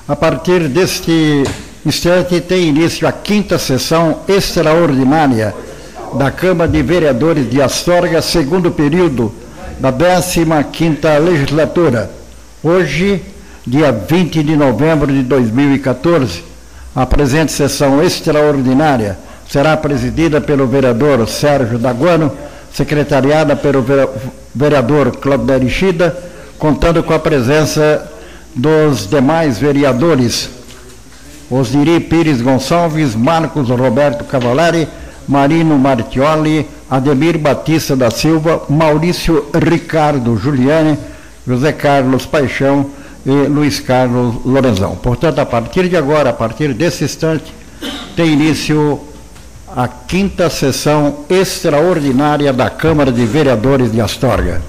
A partir deste instante tem início a 5ª sessão extraordinária da Câmara de Vereadores de Astorga, segundo período da 15ª legislatura. Hoje, dia 20 de novembro de 2014, a presente sessão extraordinária será presidida pelo vereador Sérgio Daguano, secretariada pelo vereador Claudio Ishida, contando com a presença dos demais vereadores: Osniri Pires Gonçalves, Marcos Roberto Cavallari, Marino Martioli, Ademir Batista da Silva, Maurício Ricardo Giuliani, José Carlos Paixão e Luiz Carlos Lorenzão. Portanto, a partir de agora, a partir desse instante, tem início a 5ª sessão extraordinária da Câmara de Vereadores de Astorga.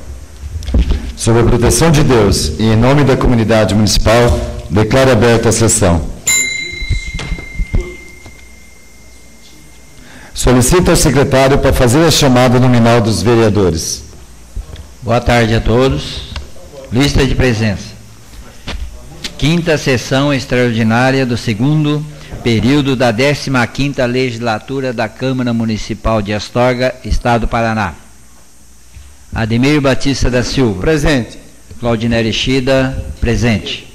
Sob a proteção de Deus e em nome da comunidade municipal, declaro aberta a sessão. Solicito ao secretário para fazer a chamada nominal dos vereadores. Boa tarde a todos. Lista de presença. 5ª sessão extraordinária do segundo período da 15ª legislatura da Câmara Municipal de Astorga, Estado do Paraná. Ademir Batista da Silva. Presente. Claudinei Ishida. Presente.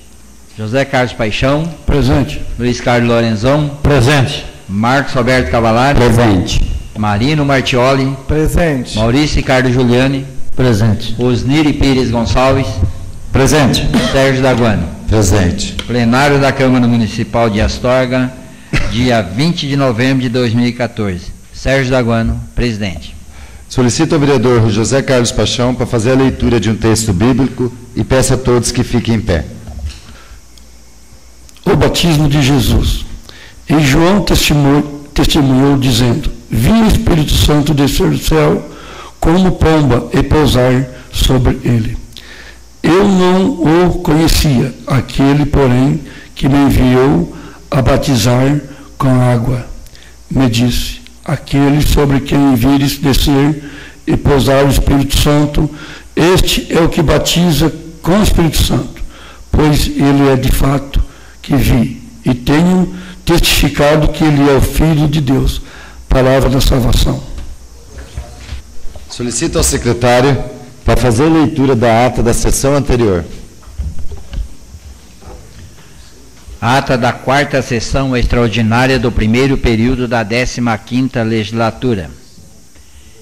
José Carlos Paixão. Presente. Luiz Carlos Lorenzão. Presente. Marcos Roberto Cavallari. Presente. Marino Martioli. Presente. Maurício Ricardo Giuliani. Presente. Osniri Pires Gonçalves. Presente. Sérgio Daguano. Presente. Plenário da Câmara Municipal de Astorga, dia 20 de novembro de 2014. Sérgio Daguano, presidente. Solicito ao vereador José Carlos Paixão para fazer a leitura de um texto bíblico e peço a todos que fiquem em pé. O batismo de Jesus. E João testemunhou dizendo: vi o Espírito Santo descer do céu como pomba e pousar sobre ele. Eu não o conhecia, aquele, porém, que me enviou a batizar com água, me disse: aquele sobre quem vires descer e pousar o Espírito Santo, este é o que batiza com o Espírito Santo, pois ele é de fato que vi, e tenho testificado que ele é o Filho de Deus. Palavra da salvação. Solicito ao secretário para fazer a leitura da ata da sessão anterior. Ata da 4ª sessão extraordinária do primeiro período da 15ª legislatura,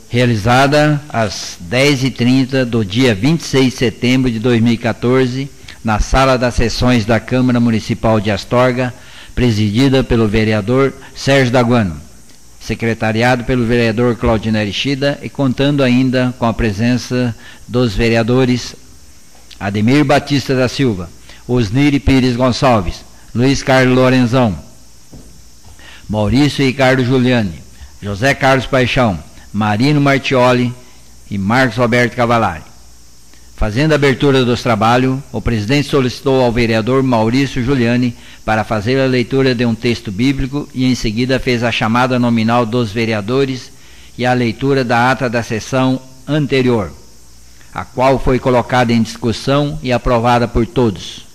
realizada às 10h30 do dia 26 de setembro de 2014, na Sala das Sessões da Câmara Municipal de Astorga, presidida pelo vereador Sérgio Daguano, secretariado pelo vereador Claudinei Ishida e contando ainda com a presença dos vereadores Ademir Batista da Silva, Osniri Pires Gonçalves, Luiz Carlos Lorenzão, Maurício Ricardo Giuliani, José Carlos Paixão, Marino Martioli e Marcos Roberto Cavallari. Fazendo a abertura dos trabalhos, o presidente solicitou ao vereador Maurício Giuliani para fazer a leitura de um texto bíblico e em seguida fez a chamada nominal dos vereadores e a leitura da ata da sessão anterior, a qual foi colocada em discussão e aprovada por todos.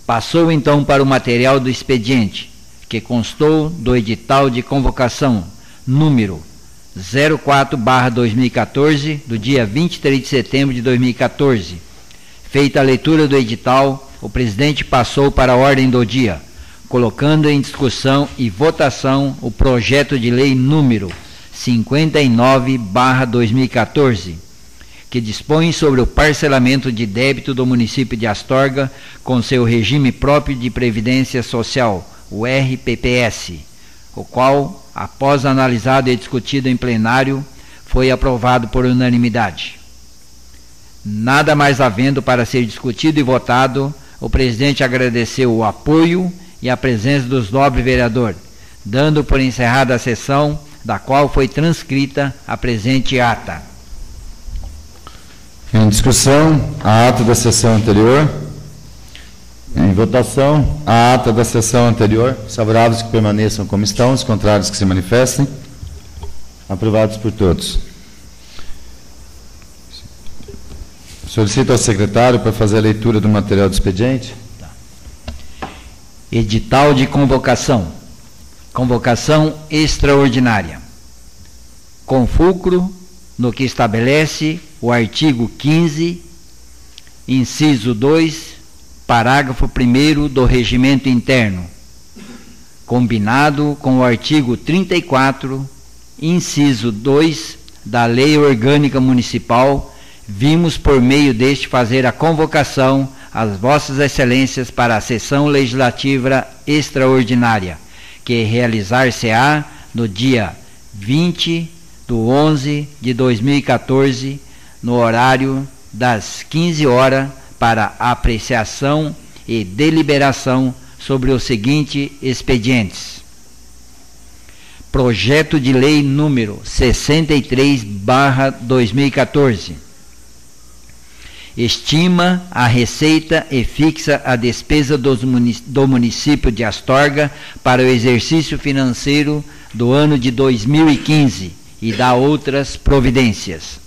Passou então para o material do expediente, que constou do edital de convocação número 04/2014, do dia 23 de setembro de 2014. Feita a leitura do edital, o presidente passou para a ordem do dia, colocando em discussão e votação o projeto de lei número 59/2014, que dispõe sobre o parcelamento de débito do município de Astorga com seu regime próprio de previdência social, o RPPS, o qual, após analisado e discutido em plenário, foi aprovado por unanimidade. Nada mais havendo para ser discutido e votado, o presidente agradeceu o apoio e a presença dos nobres vereadores, dando por encerrada a sessão, da qual foi transcrita a presente ata. Em discussão, a ata da sessão anterior. Em votação, a ata da sessão anterior. Os favoráveis que permaneçam como estão, os contrários que se manifestem. Aprovados por todos. Solicito ao secretário para fazer a leitura do material do expediente. Edital de convocação. Convocação extraordinária. Com fulcro no que estabelece o artigo 15, inciso 2, parágrafo 1º do Regimento Interno, combinado com o artigo 34, inciso 2 da Lei Orgânica Municipal, vimos por meio deste fazer a convocação às vossas excelências para a sessão legislativa extraordinária, que realizar-se-á no dia 20/11/2014, no horário das 15 horas, para apreciação e deliberação sobre os seguintes expedientes: Projeto de Lei número 63/2014. Estima a receita e fixa a despesa do município de Astorga para o exercício financeiro do ano de 2015 e dá outras providências.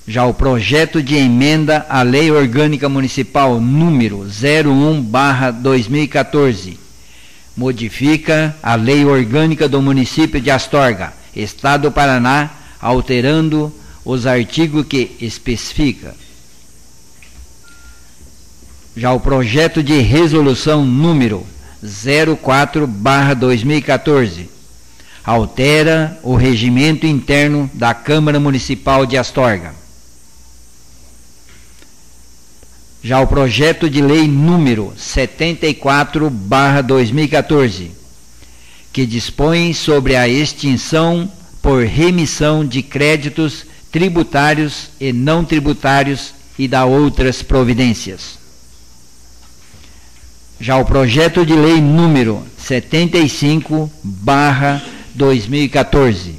Já o projeto de emenda à Lei Orgânica Municipal número 01/2014 modifica a Lei Orgânica do município de Astorga, Estado do Paraná, alterando os artigos que especifica. Já o projeto de resolução número 04/2014 altera o regimento interno da Câmara Municipal de Astorga. Já o projeto de lei número 74/2014, que dispõe sobre a extinção por remissão de créditos tributários e não tributários e dá outras providências. Já o projeto de lei número 75/2014,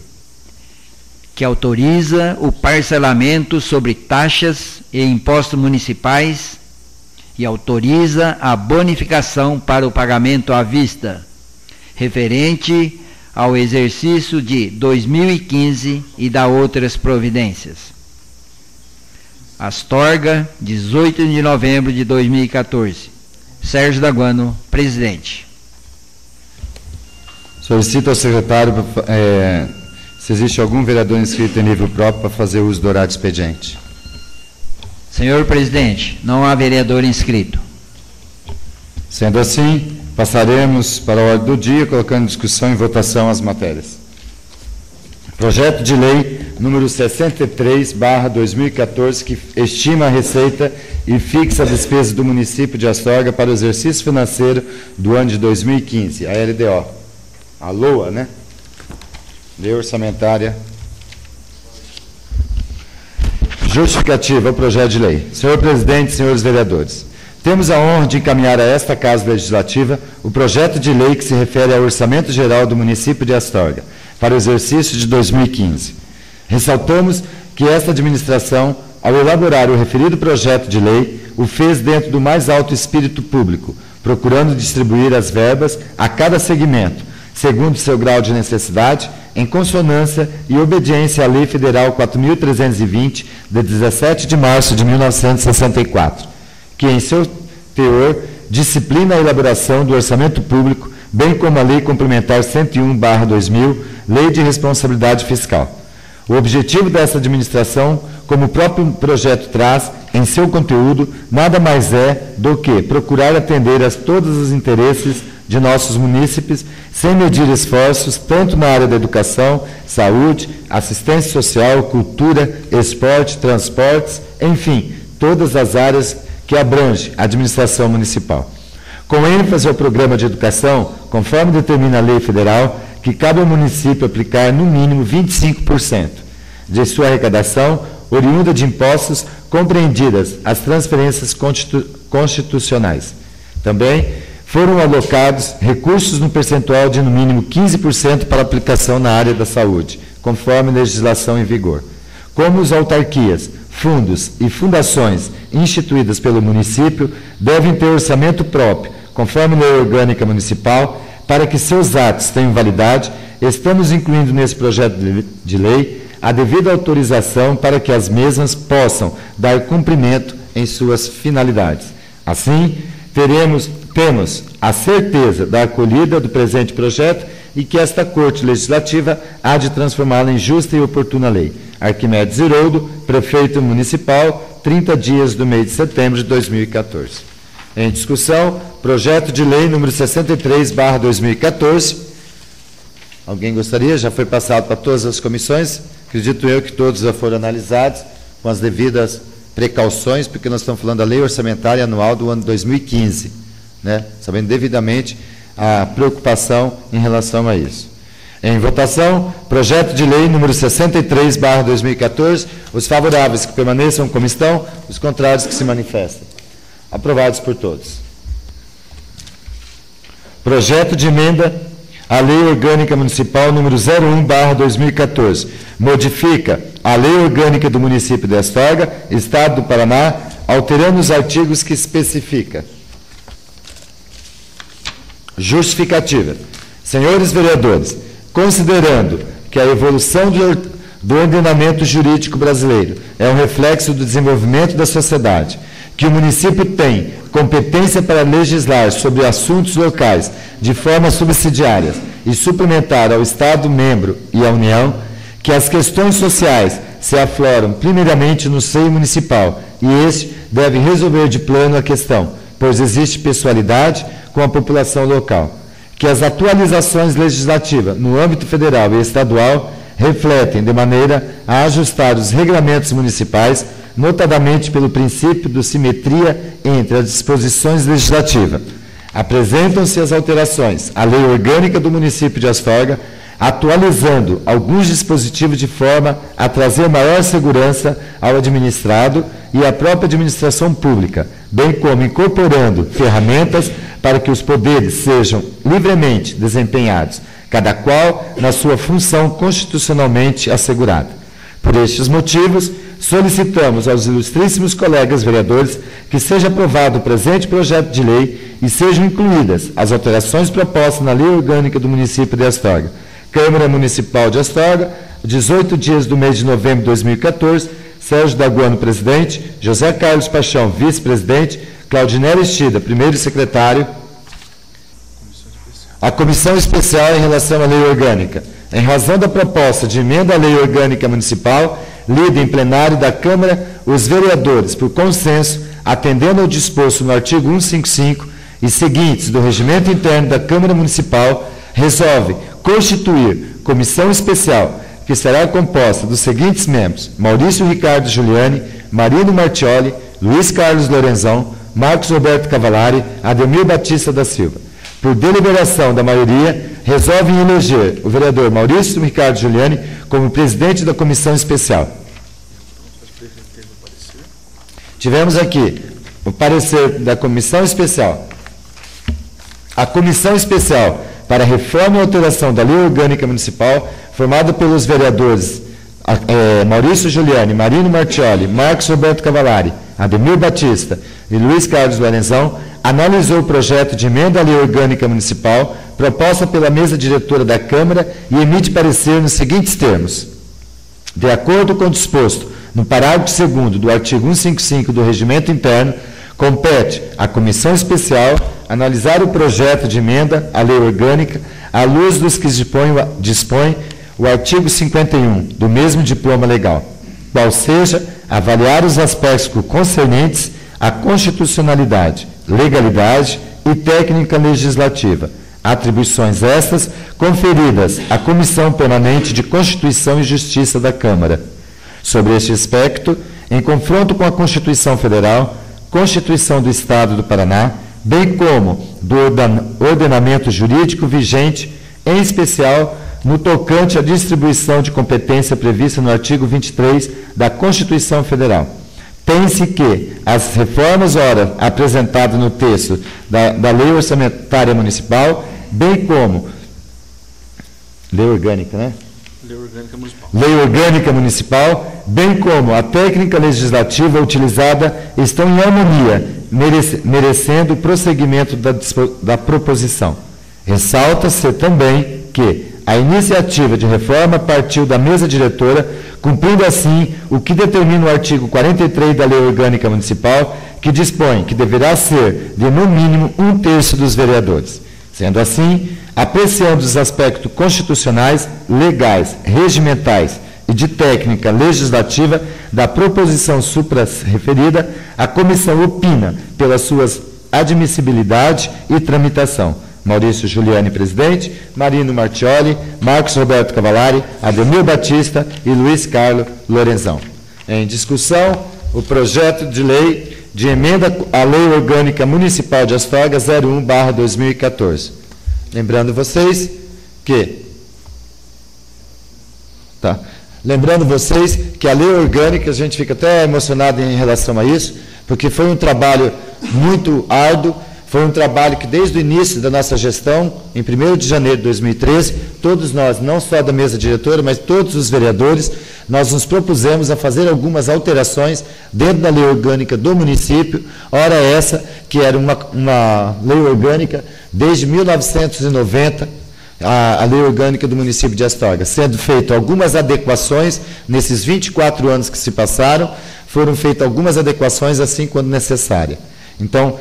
que autoriza o parcelamento sobre taxas e impostos municipais e autoriza a bonificação para o pagamento à vista, referente ao exercício de 2015 e dá outras providências. Astorga, 18 de novembro de 2014. Sérgio Daguano, presidente. Solicito ao secretário se existe algum vereador inscrito em nível próprio para fazer uso do horário de expediente. Senhor presidente, não há vereador inscrito. Sendo assim, passaremos para a ordem do dia, colocando em discussão e votação as matérias. Projeto de lei número 63/2014, que estima a receita e fixa a despesa do município de Astorga para o exercício financeiro do ano de 2015, a LDO. A LOA, né? Lei orçamentária. Justificativa ao projeto de lei. Senhor presidente, senhores vereadores, temos a honra de encaminhar a esta Casa Legislativa o projeto de lei que se refere ao Orçamento Geral do município de Astorga para o exercício de 2015. Ressaltamos que esta administração, ao elaborar o referido projeto de lei, o fez dentro do mais alto espírito público, procurando distribuir as verbas a cada segmento, segundo seu grau de necessidade, em consonância e obediência à Lei Federal 4.320, de 17 de março de 1964, que em seu teor disciplina a elaboração do orçamento público, bem como a Lei Complementar 101/2000, Lei de Responsabilidade Fiscal. O objetivo dessa administração, como o próprio projeto traz em seu conteúdo, nada mais é do que procurar atender a todos os interesses de nossos munícipes, sem medir esforços, tanto na área da educação, saúde, assistência social, cultura, esporte, transportes, enfim, todas as áreas que abrange a administração municipal. Com ênfase ao programa de educação, conforme determina a lei federal, que cabe ao município aplicar no mínimo 25% de sua arrecadação oriunda de impostos, compreendidas as transferências constitucionais. Também foram alocados recursos no percentual de no mínimo 15% para aplicação na área da saúde, conforme legislação em vigor. Como as autarquias, fundos e fundações instituídas pelo município devem ter orçamento próprio, conforme lei orgânica municipal, para que seus atos tenham validade, estamos incluindo nesse projeto de lei a devida autorização para que as mesmas possam dar cumprimento em suas finalidades. Assim, temos a certeza da acolhida do presente projeto e que esta Corte Legislativa há de transformá-la em justa e oportuna lei. Arquimedes Iroldo, Prefeito Municipal, 30 dias do mês de setembro de 2014. Em discussão, projeto de lei número 63/2014. Alguém gostaria? Já foi passado para todas as comissões. Acredito eu que todos já foram analisados com as devidas precauções, porque nós estamos falando da lei orçamentária anual do ano 2015, né? Sabendo devidamente a preocupação em relação a isso. Em votação, projeto de lei número 63/2014. Os favoráveis que permaneçam como estão, os contrários que se manifestem. Aprovados por todos. Projeto de emenda à Lei Orgânica Municipal número 01/2014. Modifica a Lei Orgânica do Município de Astorga, Estado do Paraná, alterando os artigos que especifica. Justificativa. Senhores vereadores, considerando que a evolução do ordenamento jurídico brasileiro é um reflexo do desenvolvimento da sociedade, que o município tem competência para legislar sobre assuntos locais de forma subsidiária e suplementar ao Estado membro e à União, que as questões sociais se afloram primeiramente no seio municipal e este deve resolver de plano a questão, pois existe pessoalidade com a população local, que as atualizações legislativas no âmbito federal e estadual refletem de maneira a ajustar os regulamentos municipais, notadamente pelo princípio de simetria entre as disposições legislativas. Apresentam-se as alterações à Lei Orgânica do Município de Astorga, atualizando alguns dispositivos de forma a trazer maior segurança ao administrado e à própria administração pública, bem como incorporando ferramentas para que os poderes sejam livremente desempenhados, cada qual na sua função constitucionalmente assegurada. Por estes motivos, solicitamos aos ilustríssimos colegas vereadores que seja aprovado o presente projeto de lei e sejam incluídas as alterações propostas na Lei Orgânica do Município de Astorga. Câmara Municipal de Astorga, 18 dias do mês de novembro de 2014, Sérgio Daguano, presidente, José Carlos Paixão, vice-presidente, Claudinelli Estida, primeiro secretário. A Comissão Especial em relação à Lei Orgânica. Em razão da proposta de emenda à Lei Orgânica Municipal, lida em plenário da Câmara, os vereadores, por consenso, atendendo ao disposto no artigo 155 e seguintes do Regimento Interno da Câmara Municipal, resolve constituir comissão especial, que será composta dos seguintes membros: Maurício Ricardo Giuliani, Marino Martioli, Luiz Carlos Lorenzão, Marcos Roberto Cavalari, Ademir Batista da Silva. Por deliberação da maioria, resolvem eleger o vereador Maurício Ricardo Giuliani como presidente da comissão especial. Tivemos aqui o parecer da comissão especial. A comissão especial para a reforma e alteração da Lei Orgânica Municipal, formada pelos vereadores Maurício Giuliani, Marino Martioli, Marcos Roberto Cavalari, Ademir Batista e Luiz Carlos Lorenzão, analisou o projeto de emenda à Lei Orgânica Municipal proposta pela mesa diretora da Câmara e emite parecer nos seguintes termos. De acordo com o disposto no parágrafo 2º do artigo 155 do Regimento Interno, compete à Comissão Especial analisar o projeto de emenda à Lei Orgânica à luz dos que dispõe o artigo 51 do mesmo diploma legal, qual seja avaliar os aspectos concernentes à constitucionalidade, legalidade e técnica legislativa, atribuições estas conferidas à Comissão Permanente de Constituição e Justiça da Câmara. Sobre este aspecto, em confronto com a Constituição Federal, Constituição do Estado do Paraná, bem como do ordenamento jurídico vigente, em especial no tocante à distribuição de competência prevista no artigo 23 da Constituição Federal. Tem-se que as reformas, ora, apresentadas no texto da Lei Orçamentária Municipal, bem como Lei Orgânica, né? Lei Orgânica Municipal. Lei Orgânica Municipal, bem como a técnica legislativa utilizada, estão em harmonia, merecendo o prosseguimento da proposição. Ressalta-se também que a iniciativa de reforma partiu da mesa diretora, cumprindo assim o que determina o artigo 43 da Lei Orgânica Municipal, que dispõe que deverá ser de, no mínimo, 1/3 dos vereadores. Sendo assim, apreciando os aspectos constitucionais, legais, regimentais e de técnica legislativa da proposição supra-referida, a comissão opina pelas suas admissibilidade e tramitação. Maurício Giuliani, presidente, Marino Martioli, Marcos Roberto Cavallari, Ademir Batista e Luiz Carlos Lorenzão. Em discussão, o projeto de lei de emenda à Lei Orgânica Municipal de Astorga 01/2014. Lembrando vocês que a lei orgânica, a gente fica até emocionado em relação a isso, porque foi um trabalho muito árduo, foi um trabalho que desde o início da nossa gestão, em 1º de janeiro de 2013, todos nós, não só da mesa diretora, mas todos os vereadores, nós nos propusemos a fazer algumas alterações dentro da lei orgânica do município, ora essa que era uma lei orgânica desde 1990, a lei orgânica do município de Astorga, sendo feito algumas adequações nesses 24 anos que se passaram, foram feitas algumas adequações assim quando necessária. Então,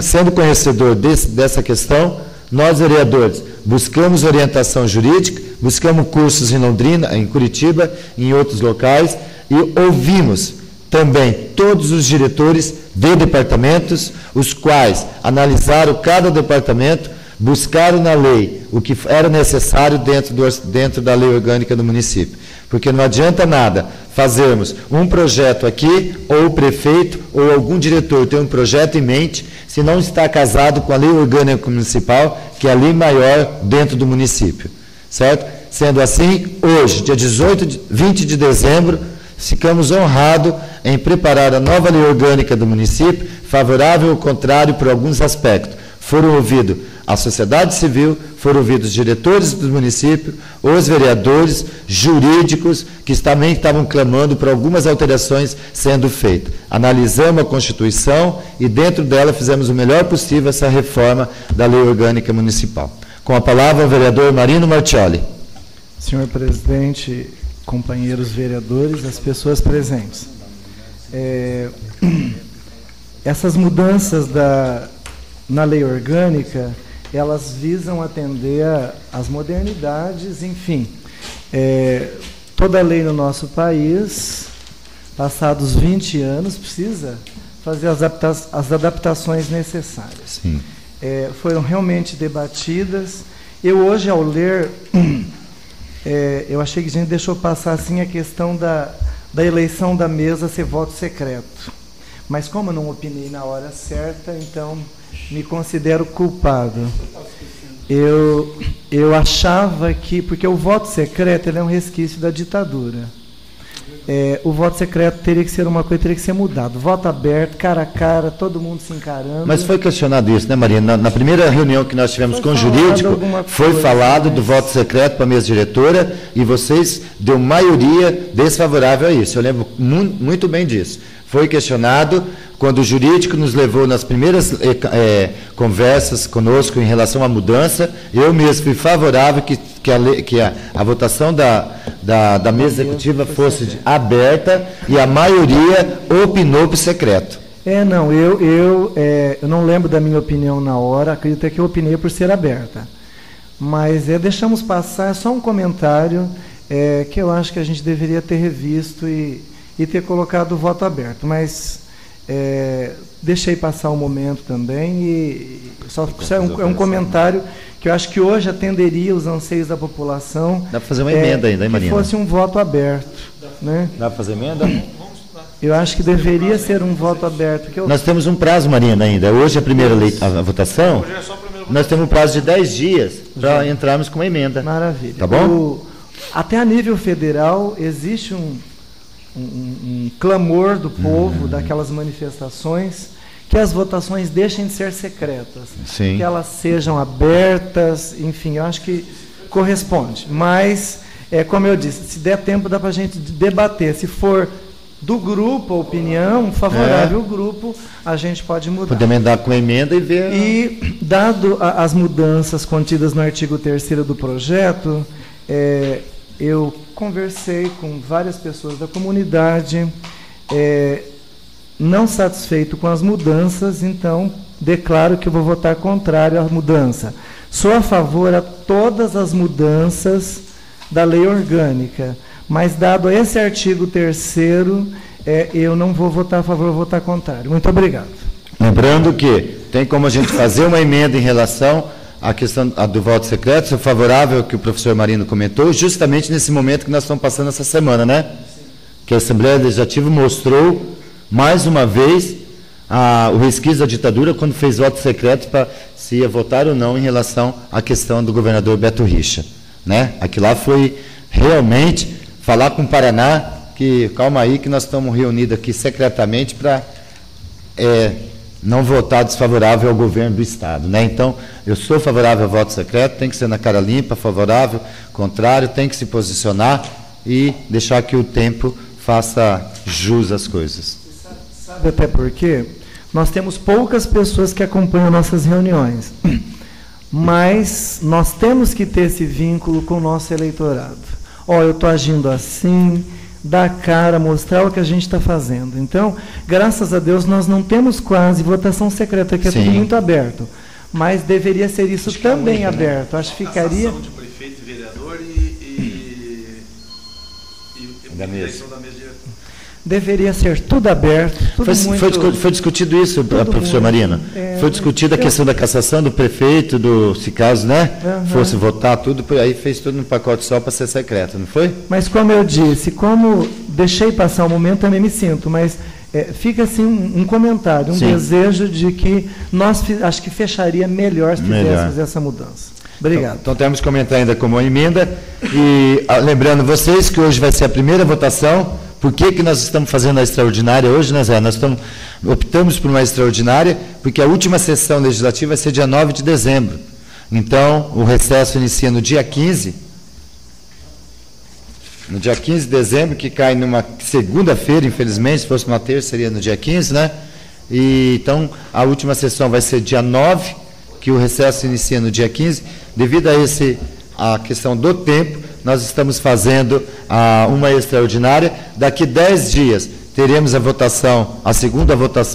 sendo conhecedor dessa questão, nós, vereadores, buscamos orientação jurídica, buscamos cursos em Londrina, em Curitiba, em outros locais, e ouvimos também todos os diretores de departamentos, os quais analisaram cada departamento, buscaram na lei o que era necessário dentro da lei orgânica do município. Porque não adianta nada fazermos um projeto aqui, ou o prefeito, ou algum diretor tem um projeto em mente, se não está casado com a lei orgânica municipal, que é a lei maior dentro do município. Certo? Sendo assim, hoje, dia 20 de dezembro, ficamos honrados em preparar a nova lei orgânica do município, favorável ou contrário por alguns aspectos. Foram ouvidos a sociedade civil, foram ouvidos os diretores do município, os vereadores, jurídicos, que também estavam clamando por algumas alterações sendo feitas. Analisamos a Constituição e dentro dela fizemos o melhor possível essa reforma da lei orgânica municipal. Com a palavra o vereador Marino Martioli. Senhor presidente, companheiros vereadores, as pessoas presentes. Essas mudanças na lei orgânica, elas visam atender às modernidades, enfim. Toda lei no nosso país, passados 20 anos, precisa fazer as adaptações necessárias. Sim. Foram realmente debatidas. Eu hoje, ao ler, eu achei que a gente deixou passar assim a questão da eleição da mesa ser voto secreto. Mas como eu não opinei na hora certa, então me considero culpado. Eu achava que, porque o voto secreto ele é um resquício da ditadura. O voto secreto teria que ser uma coisa, teria que ser mudado. Voto aberto, cara a cara, todo mundo se encarando. Mas foi questionado isso, né, Marina? Na primeira reunião que nós tivemos com o jurídico, foi falado do voto secreto para a mesa diretora e vocês deu maioria desfavorável a isso. Eu lembro muito bem disso. Foi questionado quando o jurídico nos levou nas primeiras conversas conosco em relação à mudança. Eu mesmo fui favorável que a votação da mesa executiva fosse aberta e a maioria opinou por secreto. Não, eu não lembro da minha opinião na hora, acredito que eu opinei por ser aberta. Mas deixamos passar só um comentário que eu acho que a gente deveria ter revisto e ter colocado o voto aberto, mas deixei passar o momento também e só é um comentário que eu acho que hoje atenderia os anseios da população. Dá para fazer uma emenda ainda, hein, Marina? Que fosse um voto aberto. Né? Dá para fazer emenda? Eu acho que deveria ser um voto aberto. Nós temos um prazo, Marina, ainda. Hoje é a primeira a votação. Hoje é só nós temos um prazo de 10 dias para entrarmos com uma emenda. Maravilha. Tá bom? Até a nível federal existe um clamor do povo, daquelas manifestações, que as votações deixem de ser secretas, Sim. que elas sejam abertas, enfim, eu acho que corresponde. Mas, como eu disse, se der tempo dá para a gente debater. Se for do grupo a opinião favorável ao grupo, a gente pode mudar. Podemos emendar com a emenda e ver... E, dado as mudanças contidas no artigo 3º do projeto, eu conversei com várias pessoas da comunidade, não satisfeito com as mudanças, então declaro que eu vou votar contrário à mudança. Sou a favor a todas as mudanças da lei orgânica, mas dado esse artigo 3º, eu não vou votar a favor, vou votar contrário. Muito obrigado. Lembrando que tem como a gente fazer uma emenda em relação à questão do voto secreto, sou favorável ao que o professor Marino comentou, justamente nesse momento que nós estamos passando essa semana, né? Que a Assembleia Legislativa mostrou, mais uma vez, o resquício da ditadura quando fez voto secreto para se ia votar ou não em relação à questão do governador Beto Richa, né? Aquilo lá foi realmente falar com o Paraná que, calma aí, que nós estamos reunidos aqui secretamente para não votar desfavorável ao governo do Estado, né? Então, eu sou favorável ao voto secreto, tem que ser na cara limpa, favorável, contrário, tem que se posicionar e deixar que o tempo faça jus às coisas. Sabe até por quê? Nós temos poucas pessoas que acompanham nossas reuniões, mas nós temos que ter esse vínculo com o nosso eleitorado. Eu estou agindo assim, dar cara, mostrar o que a gente está fazendo. Então, graças a Deus, nós não temos quase votação secreta, que é tudo muito aberto, mas deveria ser isso também aberto. Acho que ficaria... de prefeito e vereador e da mesa. Deveria ser tudo aberto. Foi discutido isso, professor Marino? Foi discutida a questão da cassação do prefeito, se caso, né, fosse votar tudo, aí fez tudo no pacote só para ser secreto, não foi? Mas como eu disse, como deixei passar o momento, também me sinto, mas fica assim um comentário, um desejo de que acho que fecharia melhor se fizéssemos essa mudança. Obrigado. Então temos que comentar ainda como uma emenda, e lembrando vocês que hoje vai ser a primeira votação. Por que nós estamos fazendo a extraordinária hoje, né, Zé? Nós optamos por uma extraordinária, porque a última sessão legislativa vai ser dia 9 de dezembro. Então, o recesso inicia no dia 15. No dia 15 de dezembro, que cai numa segunda-feira, infelizmente, se fosse uma terça, seria no dia 15, né? Então, a última sessão vai ser dia 9, que o recesso inicia no dia 15. Devido a questão do tempo, nós estamos fazendo uma extraordinária. Daqui 10 dias teremos a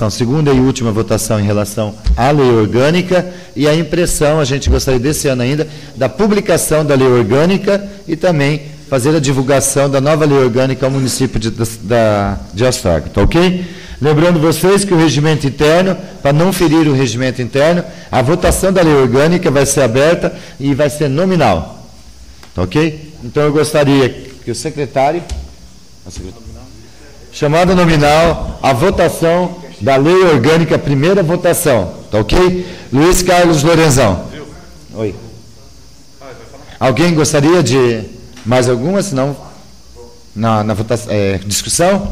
segunda e última votação em relação à lei orgânica e a impressão, a gente gostaria desse ano ainda, da publicação da lei orgânica e também fazer a divulgação da nova lei orgânica ao município de Astorga, tá ok? Lembrando vocês que o regimento interno, para não ferir o regimento interno, a votação da lei orgânica vai ser aberta e vai ser nominal, tá ok? Então, eu gostaria que o secretário, chamada nominal, a votação da lei orgânica, primeira votação, tá ok? Luiz Carlos Lorenzão. Oi. Alguém gostaria de mais alguma, senão na votação, discussão?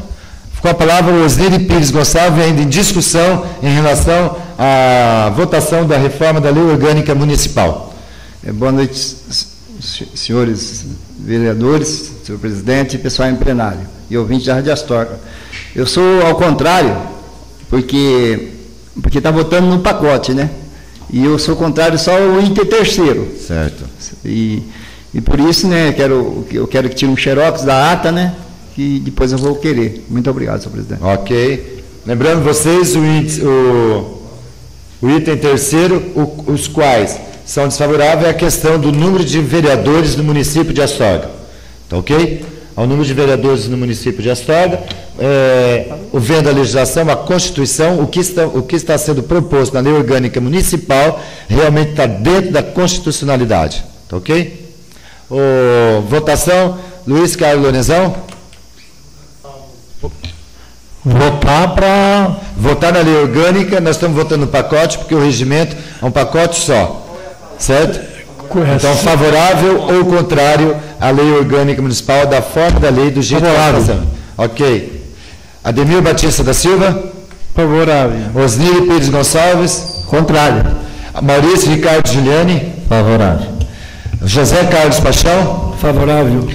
Com a palavra o Osnir Pires Gonçalves, ainda em discussão em relação à votação da reforma da lei orgânica municipal. Boa noite, senhores vereadores, senhor presidente, pessoal em plenário e ouvintes da Rádio Astorga. Eu sou ao contrário, porque está votando no pacote, né? E eu sou contrário só ao item terceiro. Certo. E por isso, né, eu quero que tire um xerox da ata, né? Que depois eu vou querer. Muito obrigado, senhor presidente. Ok. Lembrando vocês, o item terceiro, os quais são desfavoráveis é a questão do número de vereadores no município de Astorga. Tá ok? Ao número de vereadores no município de Astorga, vendo a legislação, a Constituição, o que está sendo proposto na lei orgânica municipal, realmente está dentro da constitucionalidade. Tá ok? Votação, Luiz Carlos Lorenzão. Votar na lei orgânica, nós estamos votando no pacote, porque o regimento é um pacote só. Certo? Então, favorável ou contrário à lei orgânica municipal, da forma da lei, do jeito favorável. Ok. Ademir Batista da Silva? Favorável. Osnir Pires Gonçalves? Contrário. Maurício Ricardo Giuliani? Favorável. José Carlos Paixão? Favorável.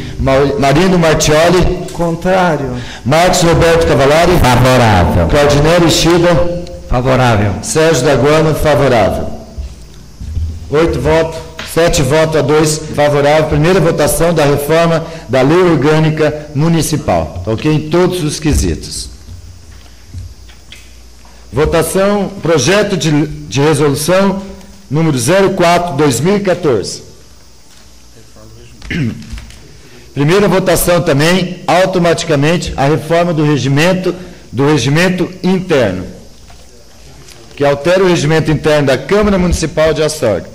Marino Martioli? Contrário. Marcos Roberto Cavalari? Favorável. Claudinelli Schida? Favorável. Sérgio Daguano? Favorável. 7 votos a 2 favorável. Primeira votação da reforma da lei orgânica municipal. Tá ok? Em todos os quesitos. Votação, projeto de resolução número 04/2014. Primeira votação também, automaticamente, a reforma do regimento interno, que altera o regimento interno da Câmara Municipal de Astorga.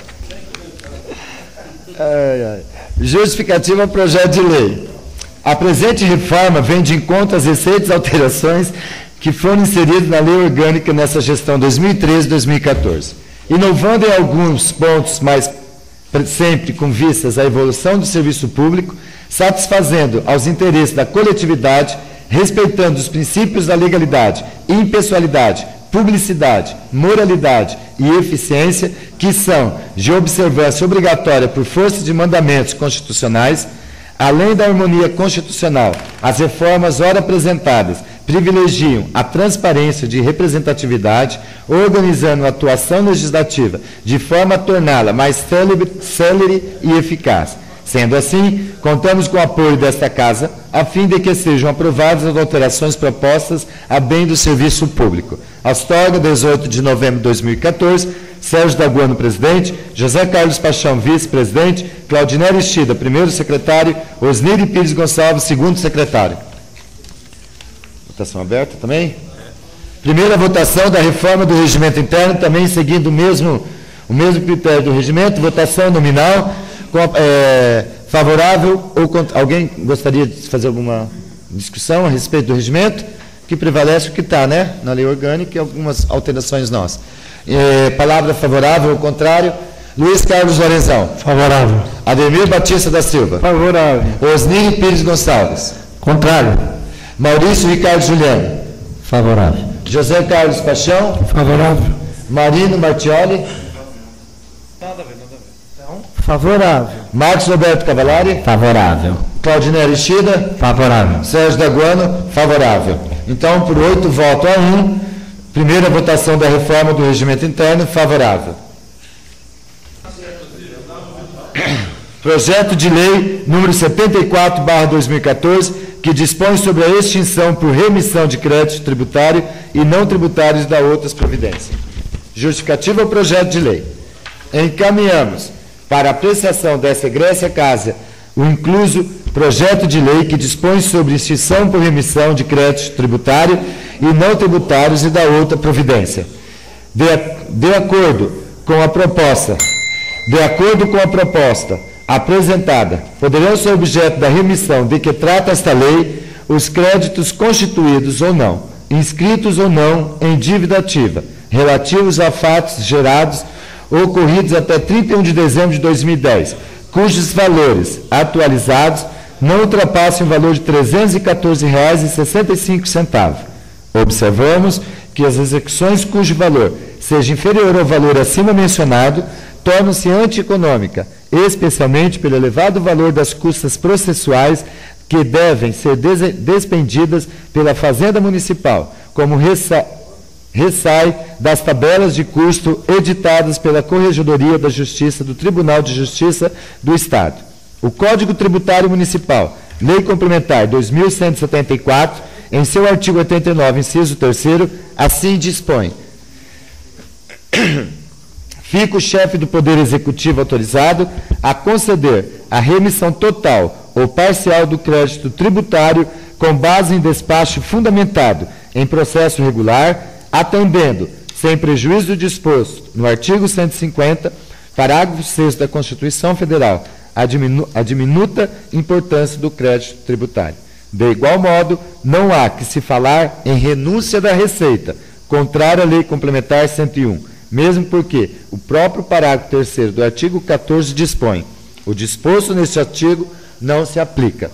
Justificativa ao projeto de lei. A presente reforma vem de encontro às recentes alterações que foram inseridas na lei orgânica nessa gestão 2013-2014, inovando em alguns pontos, mas sempre com vistas à evolução do serviço público, satisfazendo aos interesses da coletividade, respeitando os princípios da legalidade, impessoalidade, publicidade, moralidade e eficiência, que são de observância obrigatória por força de mandamentos constitucionais. Além da harmonia constitucional, as reformas ora apresentadas privilegiam a transparência de representatividade, organizando a atuação legislativa de forma a torná-la mais célere e eficaz. Sendo assim, contamos com o apoio desta Casa, a fim de que sejam aprovadas as alterações propostas a bem do serviço público. Astorga, 18 de novembro de 2014, Sérgio Daguano, presidente, José Carlos Paixão, vice-presidente, Claudinei Stida, primeiro secretário, Osnir Pires Gonçalves, segundo secretário. Votação aberta também? Primeira votação da reforma do regimento interno, também seguindo o mesmo critério do regimento, votação nominal, favorável ou contra. Alguém gostaria de fazer alguma discussão a respeito do regimento? Que prevalece o que está, né? Na lei orgânica e algumas alterações nossas. Palavra favorável ou contrário? Luiz Carlos Lorenzão. Favorável. Ademir Batista da Silva. Favorável. Osnir Pires Gonçalves. Contrário. Maurício Ricardo Juliano. Favorável. José Carlos Paixão. Favorável. Marino Martioli. Favorável. Marcos Roberto Cavallari. Favorável. Claudinei Aristida. Favorável. Sérgio Daguano. Favorável. Então, por 8 votos a 1, primeira votação da reforma do regimento interno, favorável. Projeto de lei número 74/2014, que dispõe sobre a extinção por remissão de crédito tributário e não tributários da outras providências. Justificativa ao projeto de lei. Encaminhamos para apreciação dessa egressa Casa o incluso projeto de lei que dispõe sobre extinção por remissão de crédito tributário e não tributários e da outra providência. De acordo com a proposta apresentada, poderão ser objeto da remissão de que trata esta lei os créditos constituídos ou não, inscritos ou não em dívida ativa, relativos a fatos gerados ou ocorridos até 31 de dezembro de 2010, cujos valores atualizados não ultrapassem o valor de R$ 314,65. Observamos que as execuções cujo valor seja inferior ao valor acima mencionado tornam-se antieconômica, especialmente pelo elevado valor das custas processuais que devem ser despendidas pela Fazenda Municipal, como ressai das tabelas de custo editadas pela Corregedoria da Justiça do Tribunal de Justiça do Estado. O Código Tributário Municipal, Lei Complementar 2174, em seu artigo 89, inciso 3º, assim dispõe. Fica o chefe do Poder Executivo autorizado a conceder a remissão total ou parcial do crédito tributário com base em despacho fundamentado em processo regular, atendendo, sem prejuízo do disposto no artigo 150, parágrafo 6º da Constituição Federal, a diminuta importância do crédito tributário. De igual modo, não há que se falar em renúncia da receita, contrária à Lei Complementar 101, mesmo porque o próprio parágrafo 3º do artigo 14 dispõe: o disposto neste artigo não se aplica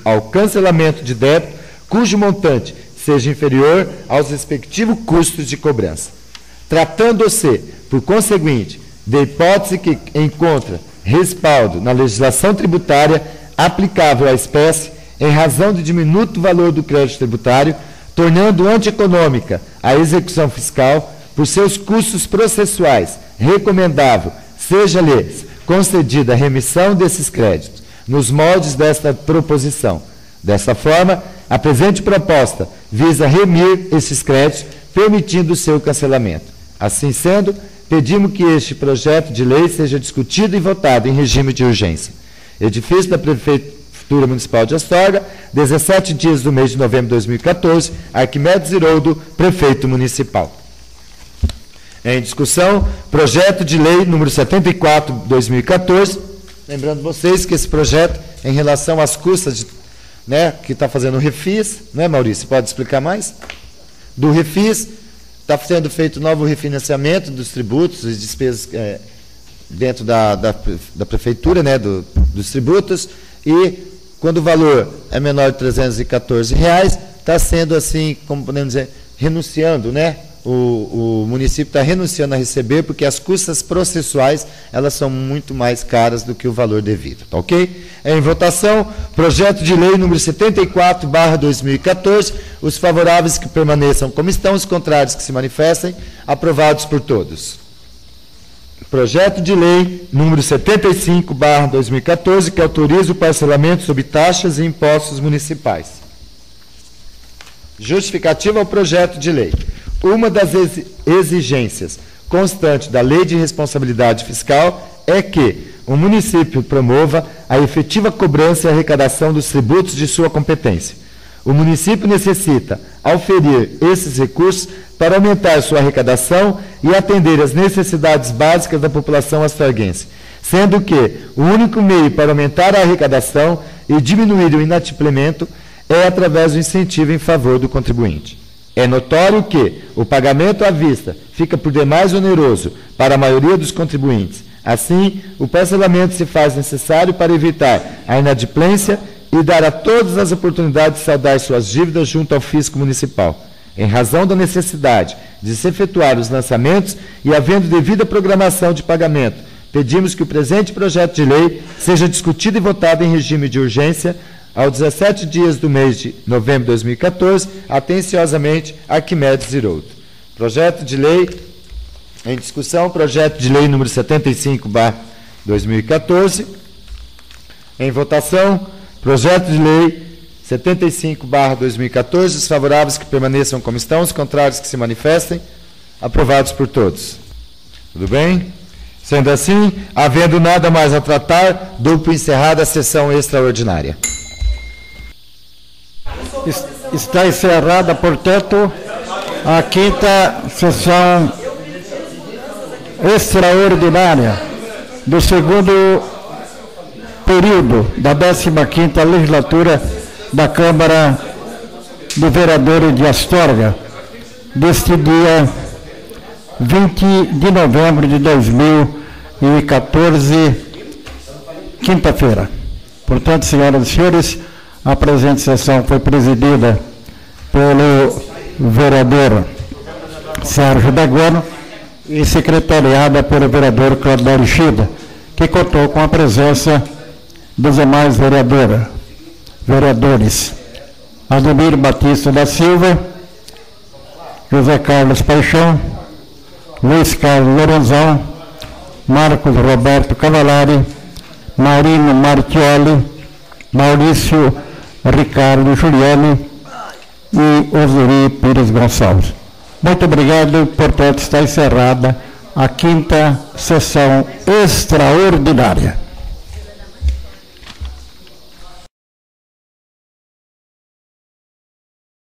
ao cancelamento de débito cujo montante seja inferior aos respectivos custos de cobrança. Tratando-se, por conseguinte, de hipótese que encontra respaldo na legislação tributária aplicável à espécie em razão do diminuto valor do crédito tributário, tornando antieconômica a execução fiscal por seus custos processuais, recomendável seja-lhes concedida a remissão desses créditos, nos moldes desta proposição. Desta forma, a presente proposta visa remir esses créditos permitindo o seu cancelamento. Assim sendo, pedimos que este projeto de lei seja discutido e votado em regime de urgência. Edifício da Prefeitura Municipal de Astorga, 17 dias do mês de novembro de 2014, Arquimedes Iroldo, Prefeito Municipal. Em discussão, projeto de lei número 74/2014, lembrando vocês que esse projeto, em relação às custas, que está fazendo o Refis, não é, Maurício? Pode explicar mais? Do Refis, está sendo feito novo refinanciamento dos tributos e despesas dentro da Prefeitura, dos tributos, e quando o valor é menor de R$ 314, está sendo assim, como podemos dizer, renunciando, O município está renunciando a receber, porque as custas processuais, elas são muito mais caras do que o valor devido, tá ok? Em votação, projeto de lei número 74/2014, os favoráveis que permaneçam como estão, os contrários que se manifestem, aprovados por todos. Projeto de lei número 75/2014, que autoriza o parcelamento sob taxas e impostos municipais. Justificativa ao projeto de lei. Uma das exigências constantes da Lei de Responsabilidade Fiscal é que o município promova a efetiva cobrança e arrecadação dos tributos de sua competência. O município necessita auferir esses recursos para aumentar sua arrecadação e atender às necessidades básicas da população astorguense, sendo que o único meio para aumentar a arrecadação e diminuir o inadimplemento é através do incentivo em favor do contribuinte. É notório que o pagamento à vista fica por demais oneroso para a maioria dos contribuintes. Assim, o parcelamento se faz necessário para evitar a inadimplência e dar a todas as oportunidades de saldar suas dívidas junto ao fisco municipal. Em razão da necessidade de se efetuar os lançamentos e havendo devida programação de pagamento, pedimos que o presente projeto de lei seja discutido e votado em regime de urgência aos 17 dias do mês de novembro de 2014, atenciosamente, Arquimedes Iroldo. Projeto de lei em discussão, projeto de lei número 75/2014. Em votação, projeto de lei 75/2014, os favoráveis que permaneçam como estão, os contrários que se manifestem, aprovados por todos. Tudo bem? Sendo assim, havendo nada mais a tratar, dou por encerrada a sessão extraordinária. Está encerrada, portanto, a 5ª sessão extraordinária do 2º período da 15ª legislatura da Câmara de Vereadores de Astorga, deste dia 20 de novembro de 2014, quinta-feira. Portanto, senhoras e senhores, a presente sessão foi presidida pelo vereador Sérgio Daguano e secretariada pelo vereador Claudio Ishida, que contou com a presença dos demais vereadores Ademir Batista da Silva, José Carlos Paixão, Luiz Carlos Lorenzão, Marcos Roberto Cavalari, Marino Martioli, Maurício Ricardo Giuliani e Osuri Pires Gonçalves. Muito obrigado, portanto está encerrada a 5ª sessão extraordinária.